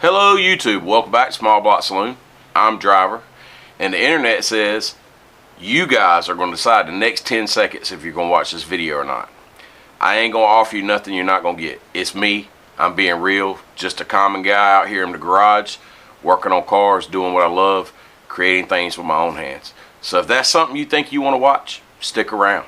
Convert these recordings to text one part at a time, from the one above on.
Hello YouTube, welcome back to Small Block Saloon. I'm Driver, and the internet says you guys are going to decide the next 10 seconds if you're going to watch this video or not. I ain't going to offer you nothing you're not going to get. It's me. I'm being real, just a common guy out here in the garage, working on cars, doing what I love, creating things with my own hands. So if that's something you think you want to watch, stick around.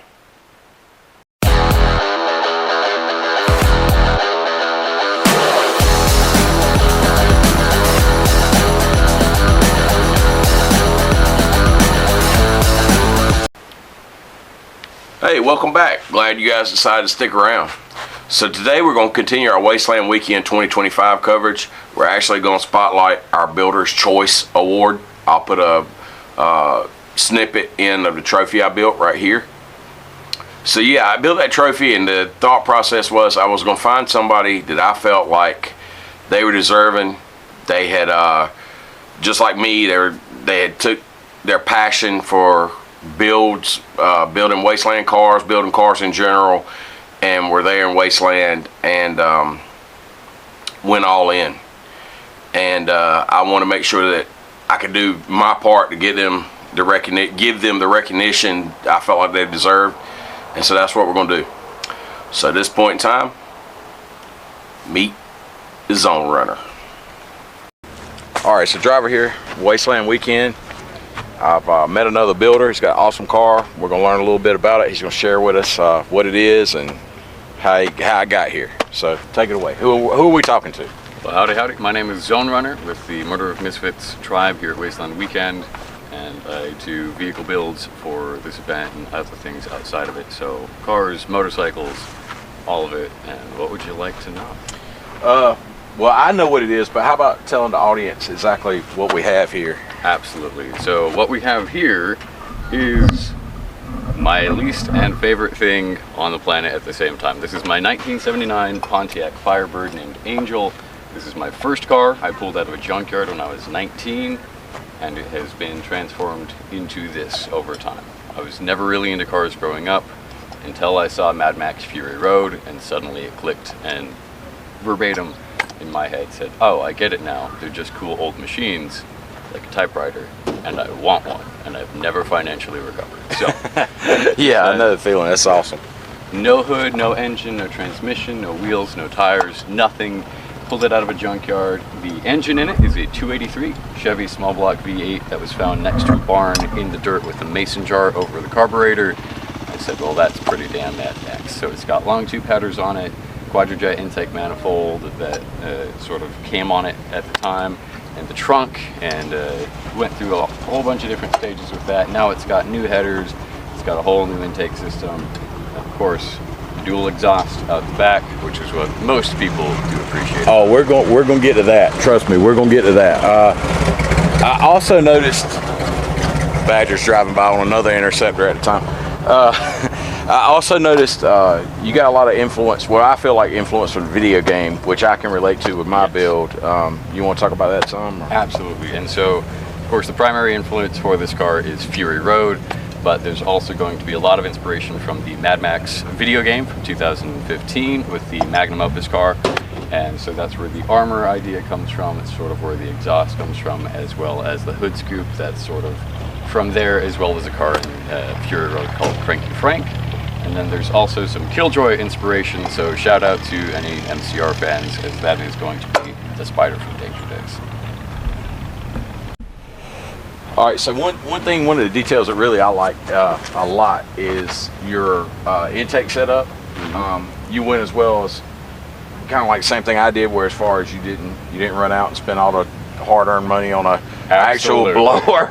Hey, welcome back. Glad you guys decided to stick around. So today we're going to continue our Wasteland Weekend 2025 coverage. We're actually going to spotlight our Bulldrrs Choice Award. I'll put a snippet in of the trophy I built right here. So yeah, I built that trophy, and the thought process was I was going to find somebody that I felt like they were deserving. They had, just like me, they had took their passion for building Wasteland cars, building cars in general, and were there in Wasteland and went all in. And I want to make sure that I could do my part to give them the recognition I felt like they deserved. And so that's what we're going to do. So at this point in time, meet the zone runner. All right, so Driver here, Wasteland Weekend. I've met another builder. He's got an awesome car. We're going to learn a little bit about it. He's going to share with us what it is and how I got here. So take it away. Who are we talking to? Well, howdy. My name is Zone Runner with the Murder of Misfits tribe here at Wasteland Weekend, and I do vehicle builds for this event and other things outside of it. So cars, motorcycles, all of it. And what would you like to know? Well, I know what it is, but how about telling the audience exactly what we have here? Absolutely. So what we have here is my least and favorite thing on the planet at the same time. This is my 1979 Pontiac Firebird named Angel. This is my first car. I pulled out of a junkyard when I was 19, and it has been transformed into this over time. I was never really into cars growing up until I saw Mad Max Fury Road, and suddenly it clicked, and verbatim in my head said, oh, I get it now. They're just cool old machines, like a typewriter, and I want one, and I've never financially recovered. So yeah, I know the feeling. That's awesome. No hood, no engine, no transmission, no wheels, no tires, nothing. Pulled it out of a junkyard. The engine in it is a 283 Chevy small block V8 that was found next to a barn in the dirt with a mason jar over the carburetor. I said, well, that's pretty damn Mad Max. So it's got long tube headers on it, quadrijet intake manifold that sort of came on it at the time, and the trunk, and went through a whole bunch of different stages with that. Now it's got new headers, it's got a whole new intake system, and of course dual exhaust out the back, which is what most people do appreciate. Oh, we're going to get to that. Trust me, we're going to get to that. I also noticed Badgers driving by on another Interceptor at the time. I also noticed you got a lot of influence, what I feel like influence from the video game, which I can relate to with my build. You want to talk about that some? Or? Absolutely. And so, of course, the primary influence for this car is Fury Road, but there's also going to be a lot of inspiration from the Mad Max video game from 2015 with the Magnum Opus car. And so that's where the armor idea comes from. It's sort of where the exhaust comes from, as well as the hood scoop. That's sort of from there, as well as a car in Fury Road called Cranky Frank. And then there's also some Killjoy inspiration, so shout out to any MCR fans, as that is going to be the Spider from Danger Days. All right, so one of the details that really I like a lot is your intake setup. Mm-hmm. You went as well as kind of like the same thing I did, where as far as you didn't run out and spend all the hard-earned money on a actual blower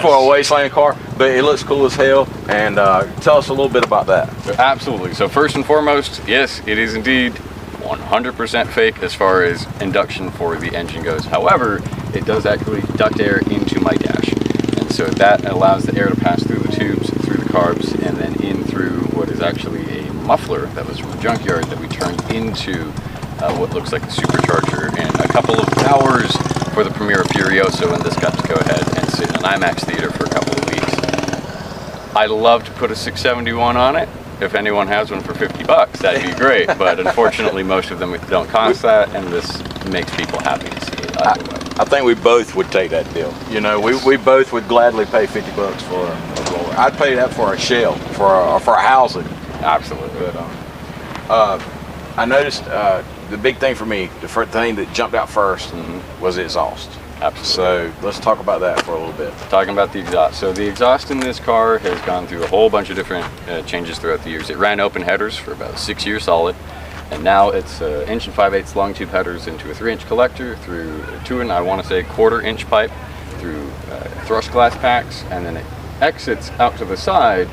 for a Wasteland car, but it looks cool as hell. And tell us a little bit about that. Absolutely. So first and foremost, yes, it is indeed 100% fake as far as induction for the engine goes. However, it does actually duct air into my dash, and so that allows the air to pass through the tubes, through the carbs, and then in through what is actually a muffler that was from a junkyard that we turned into what looks like a supercharger in a couple of hours for the premiere of Furiosa, and this got to go ahead and sit in an IMAX theater for a couple of weeks. I love to put a 671 on it. If anyone has one for 50 bucks, that'd be great, but unfortunately most of them don't cost that, and this makes people happy to see it. I think we both would take that deal. You know, we both would gladly pay $50 for a blower. I'd pay that for a shell, for a housing. Absolutely. But I noticed the big thing for me, the first thing that jumped out first was the exhaust. Absolutely. So let's talk about that for a little bit. Talking about the exhaust. So the exhaust in this car has gone through a whole bunch of different changes throughout the years. It ran open headers for about 6 years solid, and now it's inch and 5/8 long tube headers into a 3-inch collector, through a 2 and I want to say 1/4 inch pipe, through thrust glass packs, and then it exits out to the side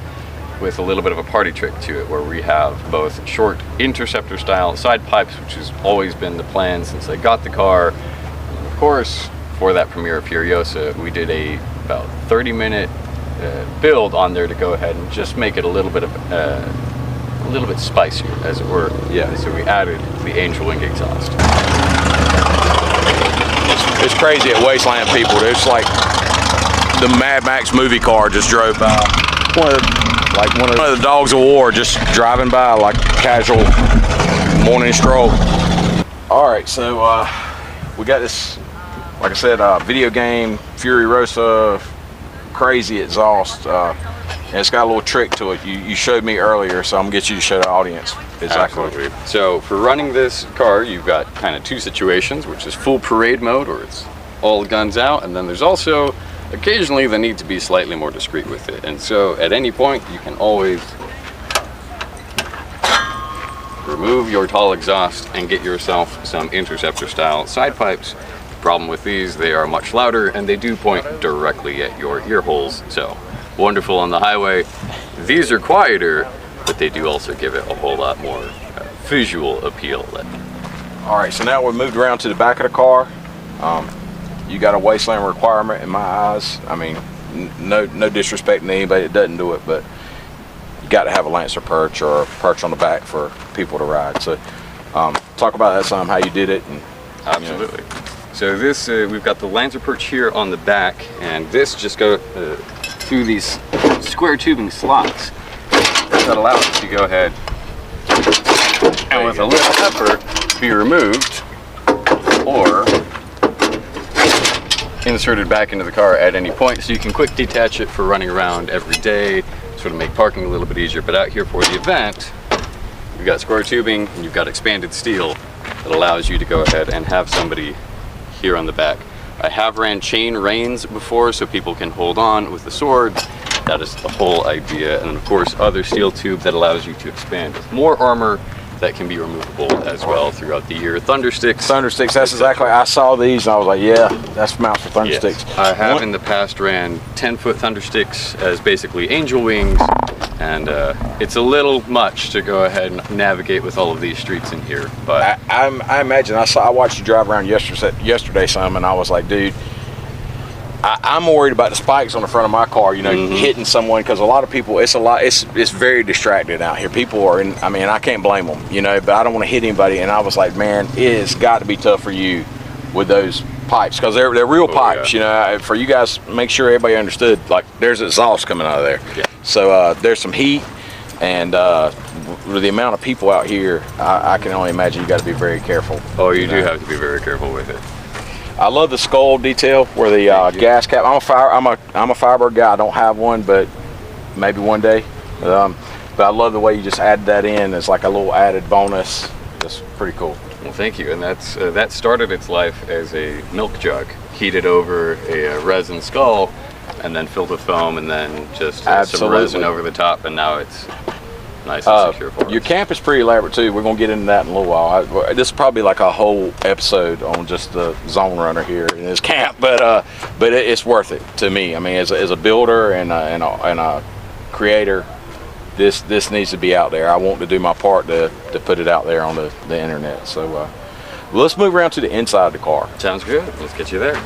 with a little bit of a party trick to it, where we have both short interceptor style side pipes, which has always been the plan since I got the car. And of course, for that premiere of Furiosa, we did about 30-minute build on there to go ahead and just make it a little bit spicier, as it were. Yeah. So we added the angel wing exhaust. It's crazy at Wasteland, people. It's like the Mad Max movie car just drove by. One of the dogs of war just driving by like a casual morning stroll. All right, so we got this, like I said, video game Furiosa crazy exhaust. And it's got a little trick to it. You showed me earlier, so I'm gonna get you to show the audience exactly. Absolutely. So for running this car, you've got kind of 2 situations, which is full parade mode, or it's all guns out, and then there's also occasionally the need to be slightly more discreet with it. And so at any point, you can always remove your tall exhaust and get yourself some interceptor style side pipes. Problem with these, they are much louder and they do point directly at your ear holes. So wonderful on the highway. These are quieter, but they do also give it a whole lot more visual appeal. All right, so now we're moved around to the back of the car. You got a Wasteland requirement in my eyes. I mean, no disrespect to anybody that doesn't do it, but you got to have a Lancer perch or a perch on the back for people to ride. So talk about that some, how you did it. And, absolutely. So this, we've got the Lancer perch here on the back, and this just goes through these square tubing slots that allow it to go ahead and with a little effort be removed or inserted back into the car at any point, so you can quick detach it for running around every day, sort of make parking a little bit easier. But out here for the event, you've got square tubing and you've got expanded steel that allows you to go ahead and have somebody here on the back. I have ran chain reins before so people can hold on with the sword. That is the whole idea. And of course, other steel tube that allows you to expand with more armor that can be removable as well throughout the year. Thunder sticks. Thunder sticks, that's exactly, I saw these and I was like, yeah, that's mount for thunder sticks. I have in the past ran 10-foot thunder sticks as basically angel wings, and it's a little much to go ahead and navigate with all of these streets in here. But I imagine, I watched you drive around yesterday some, and I was like, dude, I'm worried about the spikes on the front of my car, you know, hitting someone, because a lot of people, it's very distracted out here. People are in, I mean, I can't blame them, you know, but I don't want to hit anybody. And I was like, man, it's got to be tough for you with those pipes, because they're real pipes, you know. For you guys, make sure everybody understood, like, there's exhaust coming out of there. Yeah. So there's some heat, and with the amount of people out here, I can only imagine you got to be very careful. Oh, you do have to be very careful with it. I love the skull detail where the gas cap. I'm a Firebird guy. I don't have one, but maybe one day. But I love the way you just add that in. It's like a little added bonus. It's pretty cool. Well, thank you. And that's that started its life as a milk jug, heated over a resin skull, and then filled with foam, and then just some resin over the top, and now it's nice and secure for us. Your camp is pretty elaborate too. We're gonna get into that in a little while. This is probably like a whole episode on just the zone runner here in this camp, but it's worth it to me. I mean, as a builder and a creator, this needs to be out there. I want to do my part to put it out there on the internet. So let's move around to the inside of the car. Sounds good. Let's get you there.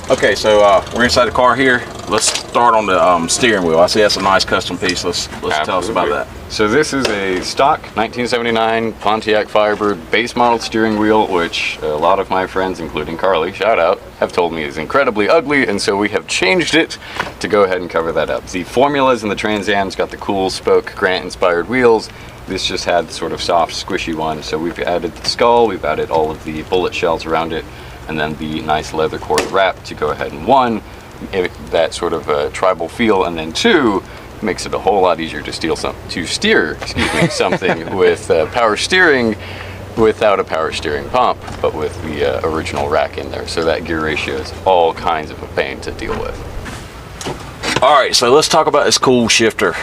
Okay, so we're inside the car here. Let's start on the steering wheel. I see that's a nice custom piece. Let's tell us about that. So this is a stock 1979 Pontiac Firebird base model steering wheel, which a lot of my friends, including Carly, shout out, have told me is incredibly ugly, and so we have changed it to go ahead and cover that up. The formulas in the Trans Am's got the cool spoke Grant inspired wheels. This just had the sort of soft, squishy one. So we've added the skull, we've added all of the bullet shells around it, and then the nice leather cord wrap to go ahead and one, that sort of tribal feel, and then two, makes it a whole lot easier to steer something with power steering without a power steering pump, but with the original rack in there. So that gear ratio is all kinds of a pain to deal with. All right, so let's talk about this cool shifter.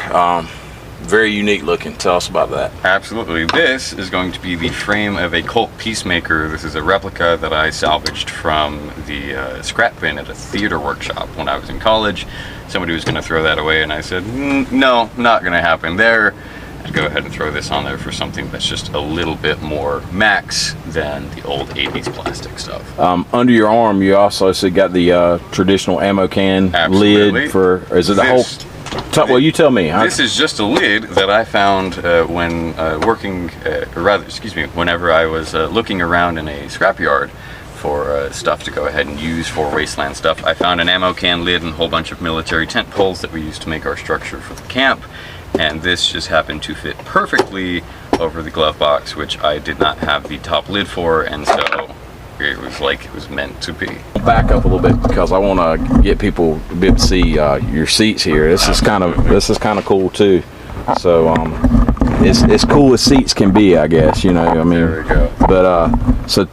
Very unique looking. Tell us about that. Absolutely. This is going to be the frame of a Colt Peacemaker. This is a replica that I salvaged from the scrap bin at a theater workshop when I was in college. Somebody was going to throw that away, and I said, no, not going to happen there. I'd go ahead and throw this on there for something that's just a little bit more max than the old 80s plastic stuff. Under your arm, you also got the traditional ammo can lid for, is it the whole? Well, you tell me. This is just a lid that I found when whenever I was looking around in a scrapyard for stuff to go ahead and use for Wasteland stuff. I found an ammo can lid and a whole bunch of military tent poles that we used to make our structure for the camp, and this just happened to fit perfectly over the glove box, which I did not have the top lid for, and so it was like it was meant to be. Back up a little bit because I want to get people to be able to see your seats here. This is kind of cool too. So it's cool as seats can be, I guess. You know, I mean. There we go. But so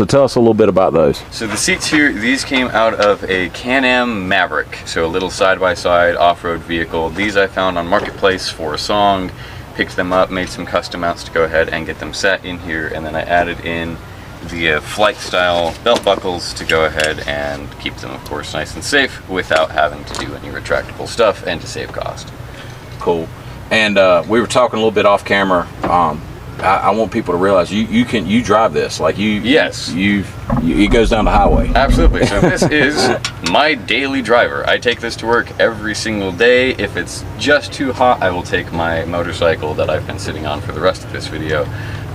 tell us a little bit about those. So the seats here, these came out of a Can-Am Maverick, so a little side-by-side off-road vehicle. These I found on Marketplace for a song. Picked them up, made some custom mounts to go ahead and get them set in here, and then I added in the flight style belt buckles to go ahead and keep them, of course, nice and safe without having to do any retractable stuff and to save cost. Cool. And we were talking a little bit off camera. I want people to realize you drive this like it goes down the highway. Absolutely. So this is my daily driver. I take this to work every single day. If it's just too hot, I will take my motorcycle that I've been sitting on for the rest of this video.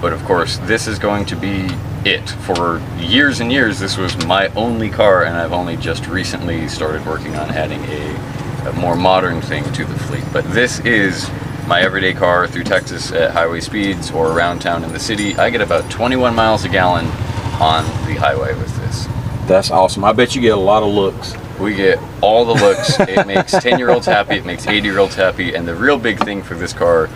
But of course, this is going to be it. For years and years, this was my only car, and I've only just recently started working on adding a more modern thing to the fleet. But this is my everyday car through Texas at highway speeds or around town in the city. I get about 21 miles a gallon on the highway with this. That's awesome. I bet you get a lot of looks. We get all the looks. It makes 10-year-olds happy, it makes 80-year-olds happy, and the real big thing for this car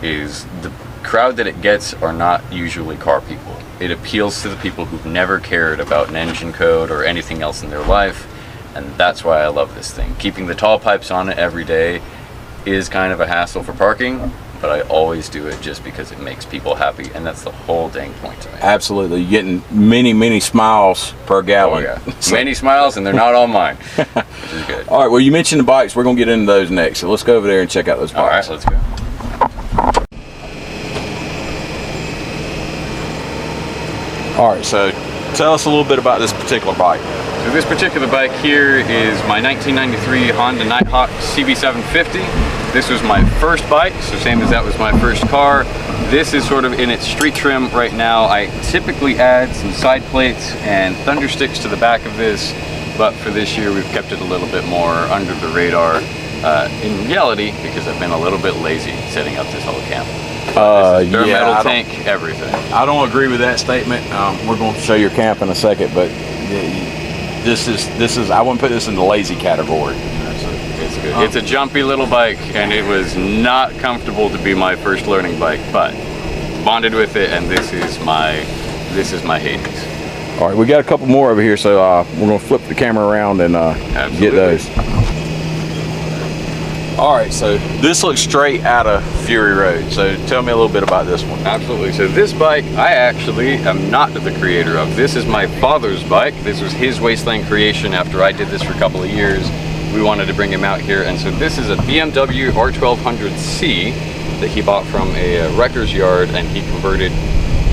is the crowd that it gets are not usually car people. It appeals to the people who've never cared about an engine code or anything else in their life, and that's why I love this thing. Keeping the tall pipes on it every day is kind of a hassle for parking, but I always do it just because it makes people happy, and that's the whole dang point to me. Absolutely. You're getting many smiles per gallon. Oh, yeah. Many smiles, and they're not all mine, which is good. All right, well, you mentioned the bikes. We're going to get into those next, so let's go over there and check out those bikes. All right, let's go. All right, so tell us a little bit about this particular bike. So this particular bike here is my 1993 Honda Nighthawk CB750. This was my first bike, so same as that was my first car. This is sort of in its street trim right now. I typically add some side plates and thunder sticks to the back of this, but for this year we've kept it a little bit more under the radar in reality because I've been a little bit lazy setting up this whole camp. Metal tank, everything. I don't agree with that statement. We're going to show your camp in a second, but this is I wouldn't put this in the lazy category. It's good. It's a jumpy little bike, and it was not comfortable to be my first learning bike, but bonded with it, and this is my Hades. All right, we got a couple more over here, so we're going to flip the camera around and get those. All right, so this looks straight out of Fury Road. So tell me a little bit about this one. Absolutely. So this bike, I actually am not the creator of. This is my father's bike. This was his Wasteland creation after I did this for a couple of years. We wanted to bring him out here. And so this is a BMW R1200C that he bought from a wrecker's yard, and he converted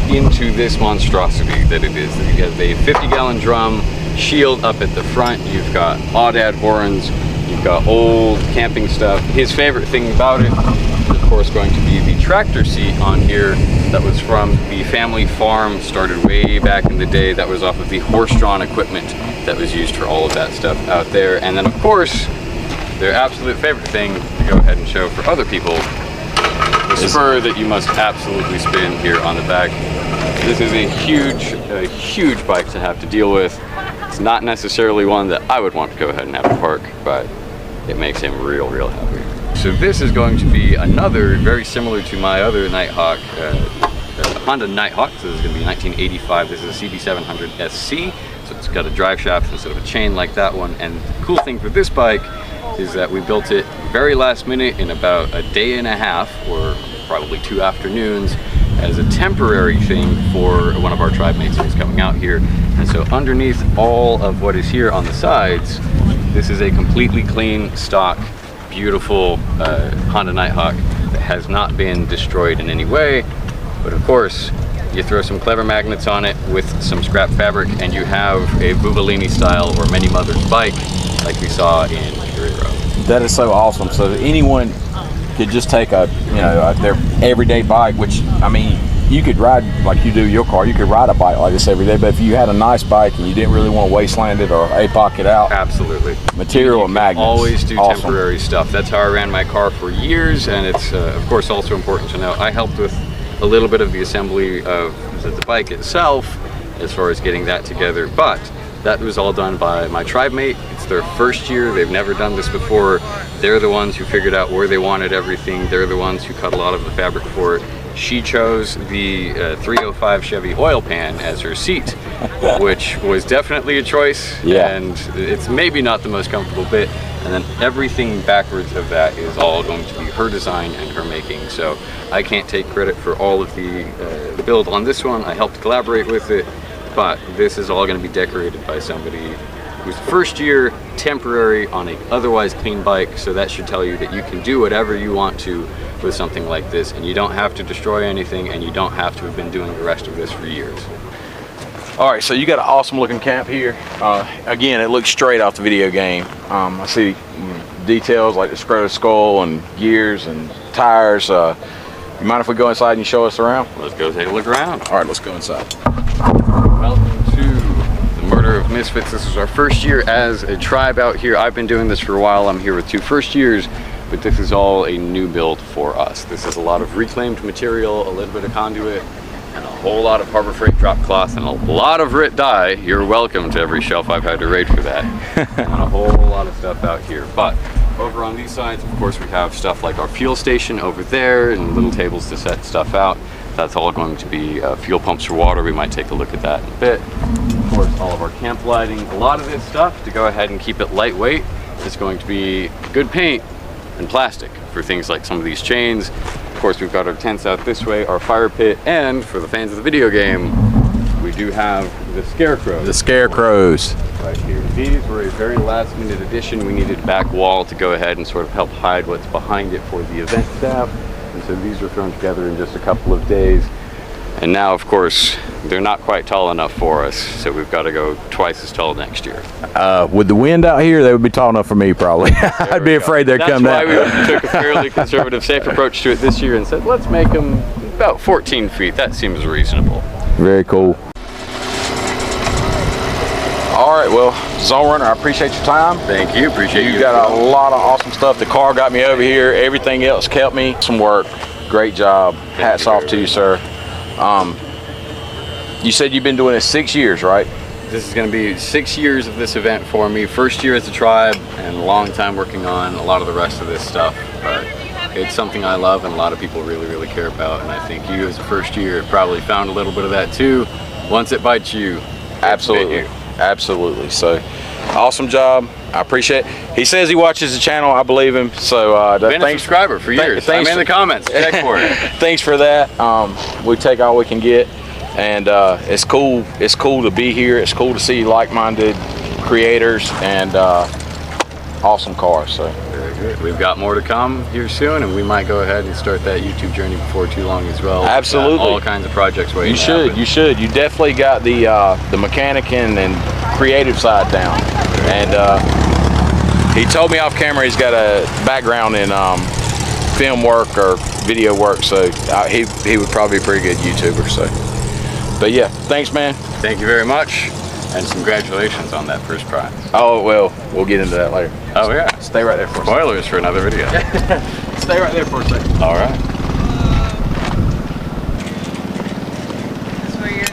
into this monstrosity that it is. You have a 50-gallon drum, shield up at the front. You've got aoudad horns. You've got old camping stuff. His favorite thing about it is, of course, going to be the tractor seat on here that was from the family farm, started way back in the day. That was off of the horse-drawn equipment that was used for all of that stuff out there. And then, of course, their absolute favorite thing to go ahead and show for other people, the spur that you must absolutely spin here on the back. This is a huge bike to have to deal with. It's not necessarily one that I would want to go ahead and have to park, but it makes him real happy. So this is going to be another very similar to my other Nighthawk, Honda Nighthawk. So this is going to be 1985. This is a CB700 SC. So it's got a drive shaft instead of a chain like that one. And the cool thing for this bike is that we built it very last minute in about a day and a half, or probably 2 afternoons, as a temporary thing for one of our tribe mates who's coming out here. And so underneath all of what is here on the sides, this is a completely clean, stock, beautiful Honda Nighthawk that has not been destroyed in any way. But of course, you throw some clever magnets on it with some scrap fabric and you have a Buvalini style or Many Mothers bike like we saw in Guerrero. That is so awesome. So that anyone could just take a, their everyday bike, which, I mean, you could ride like you do your car. You could ride a bike like this every day, but if you had a nice bike and you didn't really want to wasteland it or APOC it out, absolutely. Material and magnets. Always do awesome. Temporary stuff. That's how I ran my car for years, and it's of course also important to know I helped with a little bit of the assembly of the bike itself as far as getting that together, but that was all done by my tribe mate. It's their first year. They've never done this before. They're the ones who figured out where they wanted everything. They're the ones who cut a lot of the fabric for it. She chose the 305 Chevy oil pan as her seat, which was definitely a choice. Yeah. And it's maybe not the most comfortable bit. And then everything backwards of that is all going to be her design and her making. So I can't take credit for all of the build on this one. I helped collaborate with it, but this is all going to be decorated by somebody who's first year, temporary, on a otherwise clean bike. So that should tell you that you can do whatever you want to with something like this, and you don't have to destroy anything, and you don't have to have been doing the rest of this for years. All right, so you got an awesome looking camp here. Again, it looks straight off the video game. I see details like the Scroto skull and gears and tires. You mind if we go inside and you show us around? Let's go take a look around. All right, let's go inside. Welcome to the Murder of Misfits. This is our first year as a tribe out here. I've been doing this for a while. I'm here with 2 first years, but this is all a new build for us. This is a lot of reclaimed material, a little bit of conduit, and a whole lot of Harbor Freight drop cloth, and a lot of RIT dye. You're welcome to every shelf I've had to raid for that. And a whole lot of stuff out here. But over on these sides, of course, we have stuff like our fuel station over there and little tables to set stuff out. That's all going to be fuel pumps for water. We might take a look at that in a bit. Of course, all of our camp lighting. A lot of this stuff, to go ahead and keep it lightweight, is going to be good paint and plastic for things like some of these chains. Of course, we've got our tents out this way, our fire pit, and for the fans of the video game, we do have the scarecrows. The scarecrows. Right here. These were a very last minute addition. We needed back wall to go ahead and sort of help hide what's behind it for the event staff. And so these were thrown together in just a couple of days. And now, of course, they're not quite tall enough for us, so we've got to go twice as tall next year. With the wind out here, they would be tall enough for me, probably. I'd be afraid they'd come down. That's why we took a fairly conservative, safe approach to it this year and said, let's make them about 14 feet. That seems reasonable. Very cool. All right, well, Zone Runner, I appreciate your time. Thank you. Appreciate you. You got a lot of awesome stuff. The car got me over here. Everything else kept me. Some work. Great job. Hats off to you, sir. You said you've been doing this 6 years, right? This is going to be 6 years of this event for me. First year as a tribe and a long time working on a lot of the rest of this stuff. But it's something I love and a lot of people really, really care about. And I think you as a first year probably found a little bit of that too. Once it bites you, absolutely. Absolutely. So awesome job. I appreciate it. He says he watches the channel. I believe him. So been a subscriber for years. I'm in the comments. Check for it. Thanks for that. We take all we can get, and it's cool. It's cool to be here. It's cool to see like-minded creators and awesome cars. So very good. We've got more to come here soon, and we might go ahead and start that YouTube journey before too long as well. Absolutely. All kinds of projects waiting. You should. You should. You definitely got the mechanic and creative side down, and He told me off camera he's got a background in film work or video work, so he would probably be a pretty good YouTuber. So, but yeah, thanks, man. Thank you very much, and congratulations on that first prize. Oh well, we'll get into that later. Oh yeah. Stay right there for a second. Spoilers for another video. Stay right there for a second. All right. That's where you're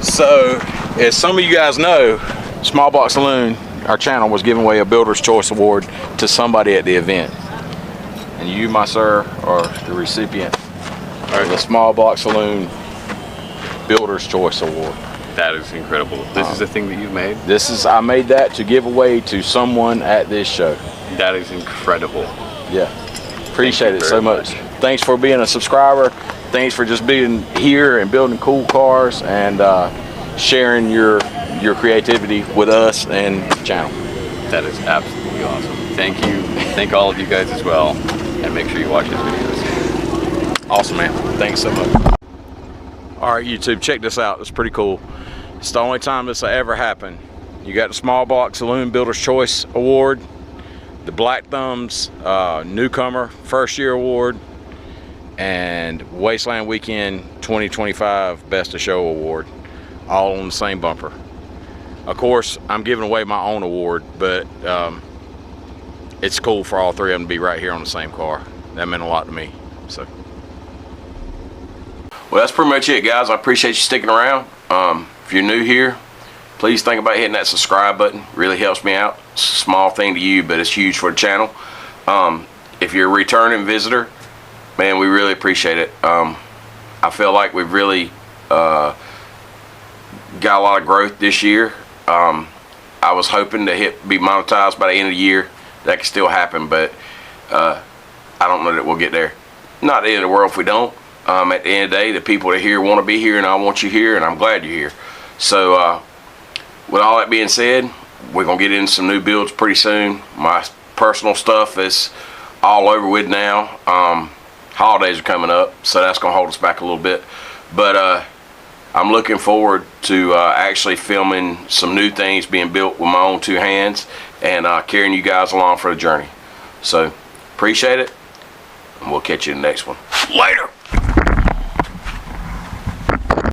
So, as some of you guys know, Small Block Saloon, our channel, was giving away a Builder's Choice Award to somebody at the event. And you, my sir, are the recipient of the Small Block Saloon Builder's Choice Award. That is incredible. This is a thing that you've made? I made that to give away to someone at this show. That is incredible. Yeah. Appreciate it so very much. Thanks for being a subscriber. Thanks for just being here and building cool cars and sharing your creativity with us and the channel. That is absolutely awesome. Thank you. Thank all of you guys as well. And make sure you watch his videos. Awesome, man. Thanks so much. All right, YouTube, check this out. It's pretty cool. It's the only time this will ever happen. You got the Small Block Saloon Builder's Choice Award, the Black Thumbs Newcomer First Year Award, and Wasteland Weekend 2025 Best of Show Award, all on the same bumper. Of course, I'm giving away my own award, but it's cool for all three of them to be right here on the same car. That meant a lot to me. So. Well, that's pretty much it, guys. I appreciate you sticking around. If you're new here, please think about hitting that subscribe button. Really helps me out. It's a small thing to you, but it's huge for the channel. If you're a returning visitor, man, we really appreciate it. I feel like we've really got a lot of growth this year. I was hoping to be monetized by the end of the year. That could still happen, but I don't know that we'll get there. Not the end of the world if we don't. At the end of the day, the people that are here want to be here, and I want you here, and I'm glad you're here. So with all that being said, we're going to get into some new builds pretty soon. My personal stuff is all over with now. Holidays are coming up, so that's going to hold us back a little bit. But I'm looking forward to actually filming some new things being built with my own two hands and carrying you guys along for the journey. So appreciate it, and we'll catch you in the next one. Later!